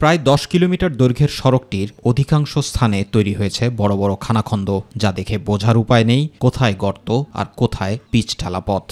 প্রায় 10 কিলোমিটার দৈর্ঘ্যের সড়কটির অধিকাংশ স্থানে তৈরি হয়েছে বড় বড় খানাখন্দ, যা দেখে বোঝার উপায় নেই কোথায় গর্ত আর কোথায় পিচ ঢালা পথ।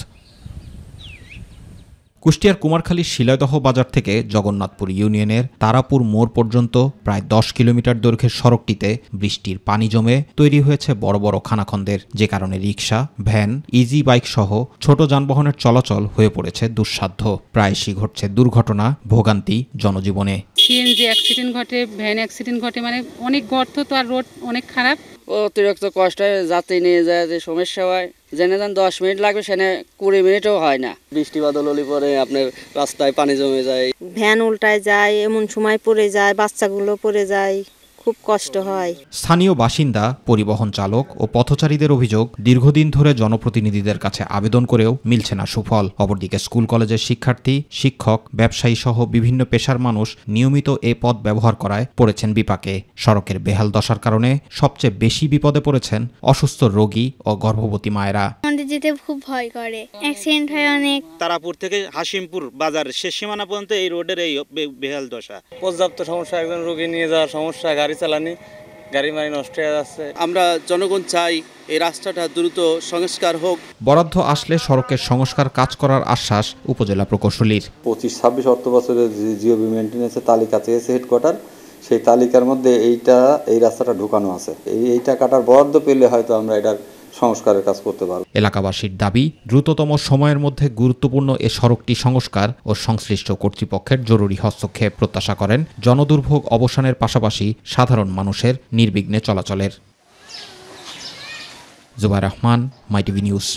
কুষ্টিয়ার কুমারখালীর শিলাইদহ বাজার থেকে জগন্নাথপুর ইউনিয়নের তারাপুর মোড় পর্যন্ত প্রায় 10 কিলোমিটার দৈর্ঘ্যের সড়কটিতে বৃষ্টির পানি জমে তৈরি হয়েছে বড় বড় খানাখন্দের, যে কারণে রিকশা, ভ্যান, ইজি বাইক সহ ছোট যানবাহনের চলাচল হয়ে পড়েছে দুঃসাধ্য। প্রায়শই ঘটছে দুর্ঘটনা, ভোগান্তি জনজীবনে। সিএনজি অ্যাক্সিডেন্ট ঘটে, ভ্যান অ্যাক্সিডেন্ট ঘটে, মানে অনেক গর্ত, তো আর রোড অনেক খারাপ। অতিরিক্ত কষ্ট হয়, যাত্রী নিয়ে যায় যে সমস্যা হয়, জেনে যান 10 মিনিট লাগবে, সেখানে 20 মিনিটও হয় না। বৃষ্টি বাদল হলে পরে আপনার রাস্তায় পানি জমে যায়, ভ্যান উল্টায় যায়, এমন সময় পড়ে যায়, বাচ্চাগুলো পড়ে যায়, খুব কষ্ট হয়। স্থানীয় বাসিন্দা, পরিবহন চালক ও পথচারীদের অভিযোগ, দীর্ঘদিন ধরে জনপ্রতিনিধিদের কাছে আবেদন করেও মিলছে না সুফল। অপরদিকে স্কুল কলেজের শিক্ষার্থী, শিক্ষক, ব্যবসায়ী সহ বিভিন্ন পেশার মানুষ নিয়মিত এ পথ ব্যবহার করায় পড়েছেন বিপাকে। সড়কের বেহাল দশার কারণে সবচেয়ে বেশি বিপদে পড়েছেন অসুস্থ রোগী ও গর্ভবতী মায়েরা। যেতে খুব ভয় করে, অ্যাক্সিডেন্ট হয় অনেক। তারাপুর থেকে হাসিমপুর বাজার শেষ সীমানা পর্যন্ত এই রোডের এই বেহাল দশা। পর্যাপ্ত সমস্যা, একজন রোগী নিয়ে যাওয়ার সমস্যা, গাড়ি চালানি, গাড়ি মারি নষ্ট হয়ে যাচ্ছে। আমরা জনগণ চাই এই রাস্তাটা দ্রুত সংস্কার হোক। বরাদ্দ আসলে সড়কের সংস্কার কাজ করার আশ্বাস উপজেলা প্রকৌশলীর। 25-26 অর্থ বছরের জিওবি মেইনটেন্যান্সের তালিকা চেয়েছে হেডকোয়ার্টার, সেই তালিকার মধ্যে এই রাস্তাটা ঢুকানো আছে। এই টাকাটার বরাদ্দ পেলে হয়তো আমরা এটার সংস্কারের কাজ করতে পারব। এলাকাবাসীর দাবি, দ্রুততম সময়ের মধ্যে গুরুত্বপূর্ণ এ সড়কটি সংস্কার ও সংশ্লিষ্ট কর্তৃপক্ষের জরুরি হস্তক্ষেপ প্রত্যাশা করেন জনদুর্ভোগ অবসানের পাশাপাশি সাধারণ মানুষের নির্বিঘ্নে চলাচলের। জুবাইর রহমান, মাই টিভি নিউজ।